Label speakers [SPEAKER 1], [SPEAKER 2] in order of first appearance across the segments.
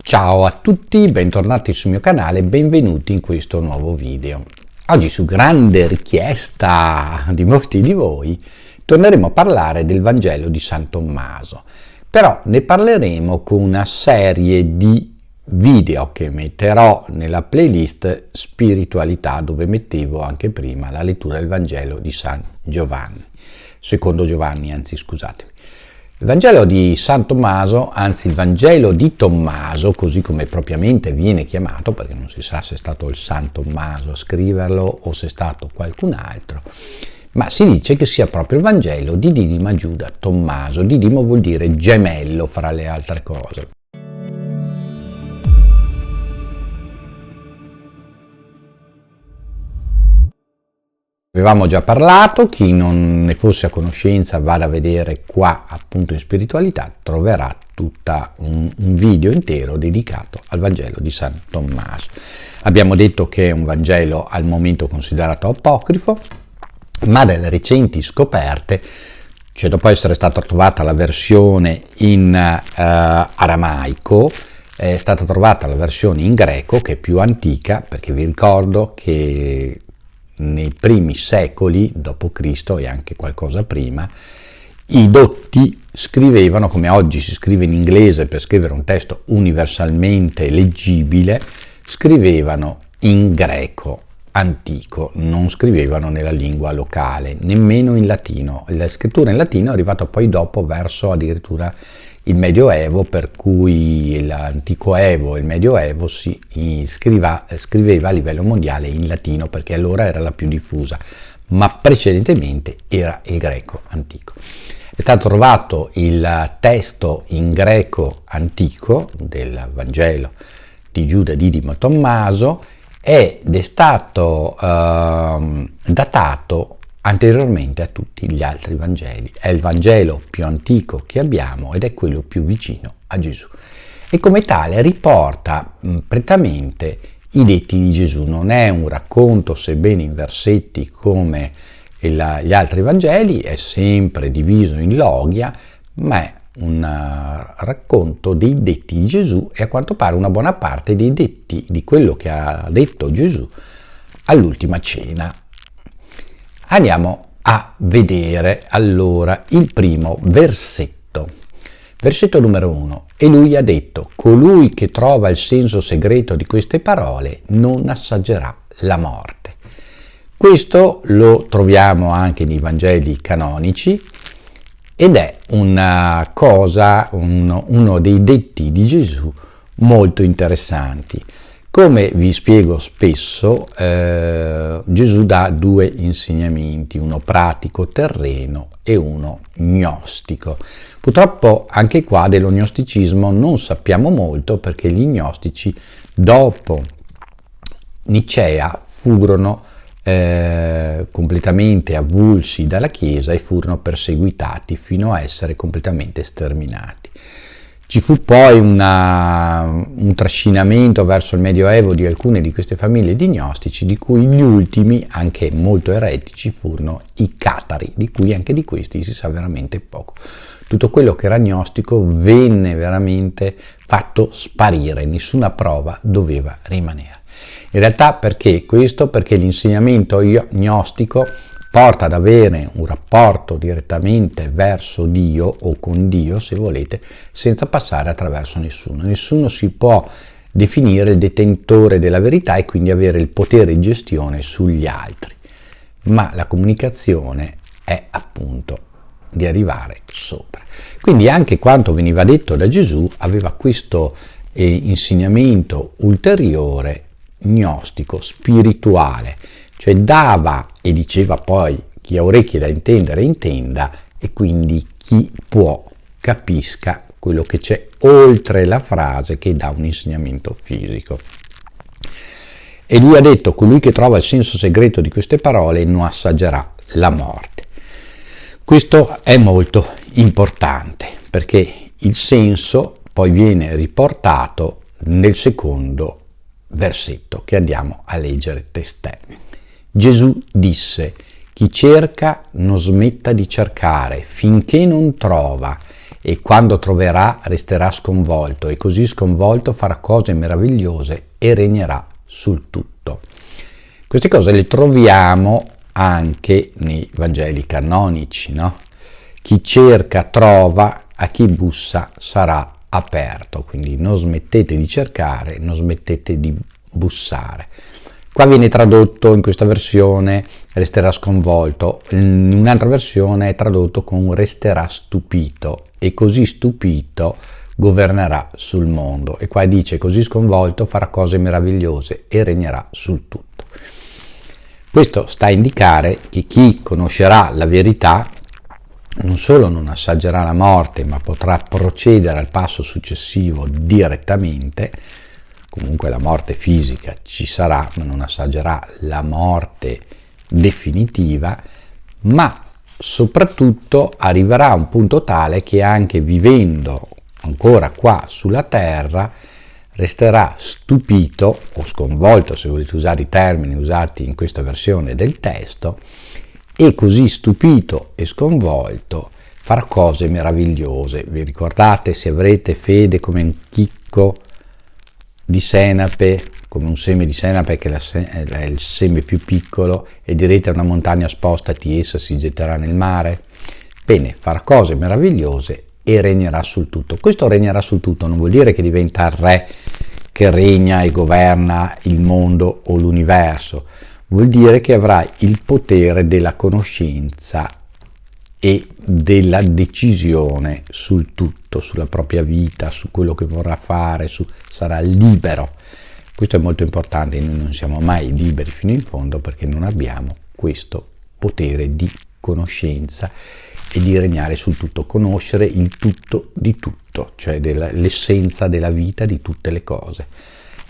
[SPEAKER 1] Ciao a tutti, bentornati sul mio canale, benvenuti in questo nuovo video. Oggi, su grande richiesta di molti di voi, torneremo a parlare del Vangelo di San Tommaso, però ne parleremo con una serie di video che metterò nella playlist spiritualità, dove mettevo anche prima la lettura del Vangelo di San Giovanni, secondo Giovanni, scusatemi. Il Vangelo di San Tommaso, anzi il Vangelo di Tommaso, così come propriamente viene chiamato, perché non si sa se è stato il San Tommaso a scriverlo o se è stato qualcun altro, ma si dice che sia proprio il Vangelo di Didimo Giuda Tommaso. Didimo vuol dire gemello, fra le altre cose. Avevamo già parlato, chi non ne fosse a conoscenza vada a vedere qua, appunto in spiritualità, troverà tutta un video intero dedicato al Vangelo di San Tommaso. Abbiamo detto che è un Vangelo al momento considerato apocrifo, ma dalle recenti scoperte, cioè dopo essere stata trovata la versione in aramaico, è stata trovata la versione in greco, che è più antica, perché vi ricordo che nei primi secoli d.C. e anche qualcosa prima, i dotti scrivevano, come oggi si scrive in inglese per scrivere un testo universalmente leggibile, scrivevano in greco antico, non scrivevano nella lingua locale, nemmeno in latino. La scrittura in latino è arrivata poi dopo, verso addirittura il Medioevo, per cui l'antico Evo e il Medioevo si scriveva a livello mondiale in latino, perché allora era la più diffusa, ma precedentemente era il greco antico. È stato trovato il testo in greco antico del Vangelo di Giuda Didimo Tommaso ed è stato datato anteriormente a tutti gli altri Vangeli. È il Vangelo più antico che abbiamo ed è quello più vicino a Gesù. E come tale riporta prettamente i detti di Gesù. Non è un racconto, sebbene in versetti come gli altri Vangeli, è sempre diviso in logia, ma è un racconto dei detti di Gesù e a quanto pare una buona parte dei detti di quello che ha detto Gesù all'ultima cena. Andiamo a vedere allora il primo versetto. Versetto numero 1. E lui ha detto: colui che trova il senso segreto di queste parole non assaggerà la morte. Questo lo troviamo anche nei Vangeli canonici ed è una cosa, uno dei detti di Gesù molto interessanti. Come vi spiego spesso, Gesù dà due insegnamenti, uno pratico terreno e uno gnostico. Purtroppo anche qua dello gnosticismo non sappiamo molto, perché gli gnostici dopo Nicea furono completamente avulsi dalla Chiesa e furono perseguitati fino a essere completamente sterminati. Ci fu poi un trascinamento verso il Medioevo di alcune di queste famiglie di gnostici, di cui gli ultimi, anche molto eretici, furono i catari, di cui anche di questi si sa veramente poco. Tutto quello che era gnostico venne veramente fatto sparire, nessuna prova doveva rimanere. In realtà perché questo? Perché l'insegnamento gnostico porta ad avere un rapporto direttamente verso Dio o con Dio, se volete, senza passare attraverso nessuno. Nessuno si può definire il detentore della verità e quindi avere il potere di gestione sugli altri, ma la comunicazione è appunto di arrivare sopra. Quindi anche quanto veniva detto da Gesù aveva questo insegnamento ulteriore gnostico, spirituale, cioè dava e diceva poi: chi ha orecchie da intendere intenda, e quindi chi può capisca quello che c'è oltre la frase che dà un insegnamento fisico. E lui ha detto: colui che trova il senso segreto di queste parole non assaggerà la morte. Questo è molto importante, perché il senso poi viene riportato nel secondo versetto che andiamo a leggere testè. Gesù disse: chi cerca non smetta di cercare finché non trova, e quando troverà resterà sconvolto, e così sconvolto farà cose meravigliose e regnerà sul tutto. Queste cose le troviamo anche nei Vangeli canonici, no? Chi cerca trova, a chi bussa sarà aperto, quindi non smettete di cercare, non smettete di bussare. Qua viene tradotto in questa versione resterà sconvolto, in un'altra versione è tradotto con resterà stupito, e così stupito governerà sul mondo, e qua dice così sconvolto farà cose meravigliose e regnerà sul tutto. Questo sta a indicare che chi conoscerà la verità non solo non assaggerà la morte, ma potrà procedere al passo successivo direttamente. Comunque la morte fisica ci sarà, ma non assaggerà la morte definitiva, ma soprattutto arriverà a un punto tale che anche vivendo ancora qua sulla terra resterà stupito o sconvolto, se volete usare i termini usati in questa versione del testo, e così stupito e sconvolto farà cose meravigliose. Vi ricordate, se avrete fede come un chicco di senape, come un seme di senape che è il seme più piccolo, e direte a una montagna spostati, essa si getterà nel mare? Bene, farà cose meravigliose e regnerà sul tutto. Questo regnerà sul tutto non vuol dire che diventa il re che regna e governa il mondo o l'universo, vuol dire che avrà il potere della conoscenza e della decisione sul tutto, sulla propria vita, su quello che vorrà fare, sarà libero. Questo è molto importante, noi non siamo mai liberi fino in fondo perché non abbiamo questo potere di conoscenza e di regnare sul tutto, conoscere il tutto di tutto, cioè l'essenza della vita di tutte le cose.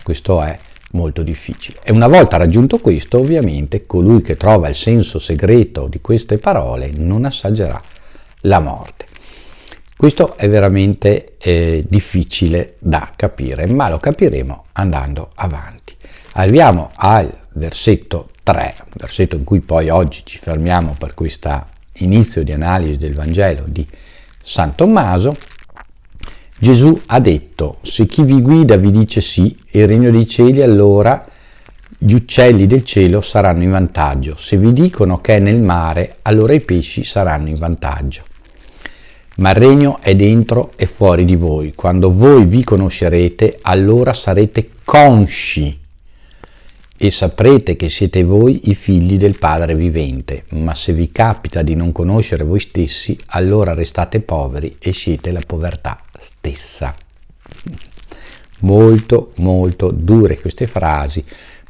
[SPEAKER 1] Questo è molto difficile. E una volta raggiunto questo, ovviamente, colui che trova il senso segreto di queste parole non assaggerà la morte. Questo è veramente difficile da capire, ma lo capiremo andando avanti. Arriviamo al versetto 3, versetto in cui poi oggi ci fermiamo per questo inizio di analisi del Vangelo di San Tommaso. Gesù ha detto: se chi vi guida vi dice sì, il regno dei cieli, allora gli uccelli del cielo saranno in vantaggio. Se vi dicono che è nel mare, allora i pesci saranno in vantaggio. Ma il regno è dentro e fuori di voi. Quando voi vi conoscerete, allora sarete consci e saprete che siete voi i figli del Padre vivente. Ma se vi capita di non conoscere voi stessi, allora restate poveri e siete la povertà stessa. Molto molto dure queste frasi,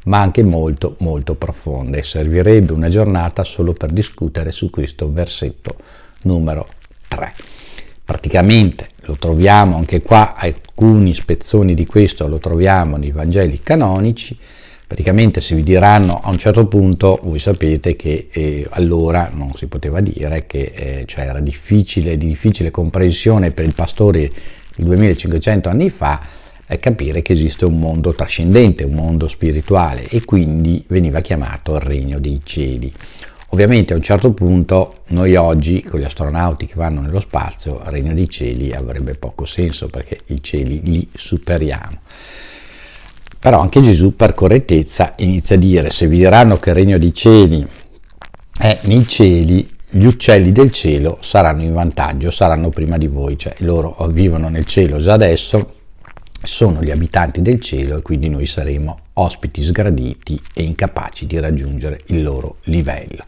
[SPEAKER 1] ma anche molto molto profonde. Servirebbe una giornata solo per discutere su questo versetto numero 3. Praticamente lo troviamo anche qua, alcuni spezzoni di questo lo troviamo nei Vangeli canonici. Praticamente se vi diranno a un certo punto, voi sapete che allora non si poteva dire che cioè era di difficile comprensione per il pastore di 2500 anni fa capire che esiste un mondo trascendente, un mondo spirituale, e quindi veniva chiamato il regno dei cieli. Ovviamente a un certo punto noi oggi con gli astronauti che vanno nello spazio, il regno dei cieli avrebbe poco senso perché i cieli li superiamo. Però anche Gesù per correttezza inizia a dire: se vi diranno che il regno dei cieli è nei cieli, gli uccelli del cielo saranno in vantaggio, saranno prima di voi, cioè loro vivono nel cielo già adesso, sono gli abitanti del cielo e quindi noi saremo ospiti sgraditi e incapaci di raggiungere il loro livello.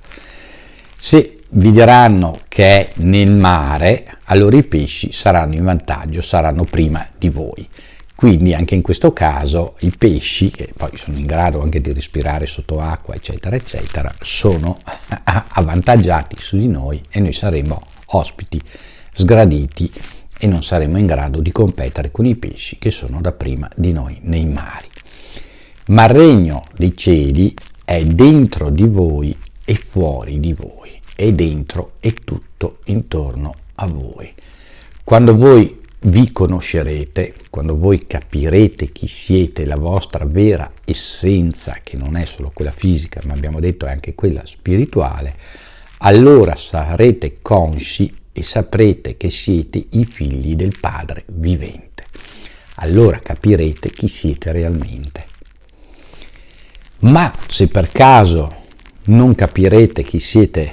[SPEAKER 1] Se vi diranno che è nel mare, allora i pesci saranno in vantaggio, saranno prima di voi. Quindi anche in questo caso i pesci, che poi sono in grado anche di respirare sotto acqua, eccetera, eccetera, sono avvantaggiati su di noi e noi saremo ospiti sgraditi e non saremo in grado di competere con i pesci che sono da prima di noi nei mari. Ma il regno dei cieli è dentro di voi e fuori di voi, è dentro e tutto intorno a voi. Quando voi vi conoscerete, quando voi capirete chi siete, la vostra vera essenza, che non è solo quella fisica, ma abbiamo detto è anche quella spirituale, allora sarete consci e saprete che siete i figli del Padre vivente. Allora capirete chi siete realmente. Ma se per caso non capirete chi siete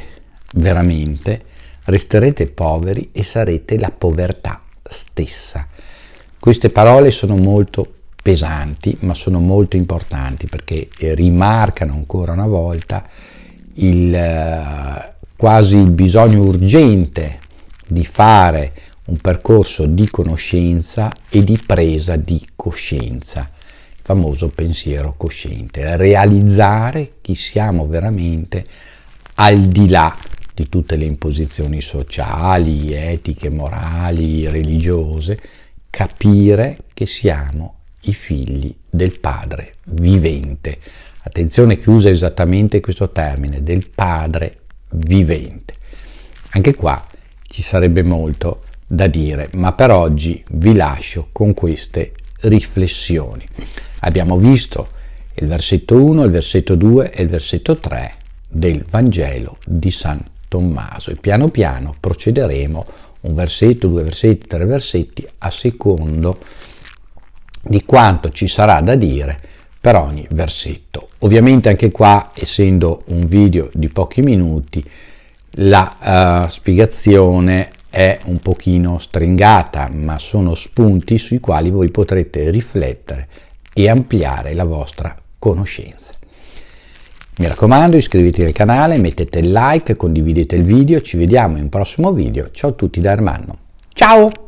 [SPEAKER 1] veramente, resterete poveri e sarete la povertà stessa. Queste parole sono molto pesanti, ma sono molto importanti perché rimarcano ancora una volta quasi il bisogno urgente di fare un percorso di conoscenza e di presa di coscienza, il famoso pensiero cosciente, realizzare chi siamo veramente al di là di tutte le imposizioni sociali, etiche, morali, religiose, capire che siamo i figli del Padre vivente. Attenzione che usa esattamente questo termine, del Padre vivente. Anche qua ci sarebbe molto da dire, ma per oggi vi lascio con queste riflessioni. Abbiamo visto il versetto 1, il versetto 2 e il versetto 3 del Vangelo di San Tommaso e piano piano procederemo un versetto, 2 versetti, 3 versetti a secondo di quanto ci sarà da dire per ogni versetto. Ovviamente anche qua, essendo un video di pochi minuti, la spiegazione è un pochino stringata, ma sono spunti sui quali voi potrete riflettere e ampliare la vostra conoscenza. Mi raccomando, iscrivetevi al canale, mettete il like, condividete il video, ci vediamo in un prossimo video. Ciao a tutti da Ermanno. Ciao!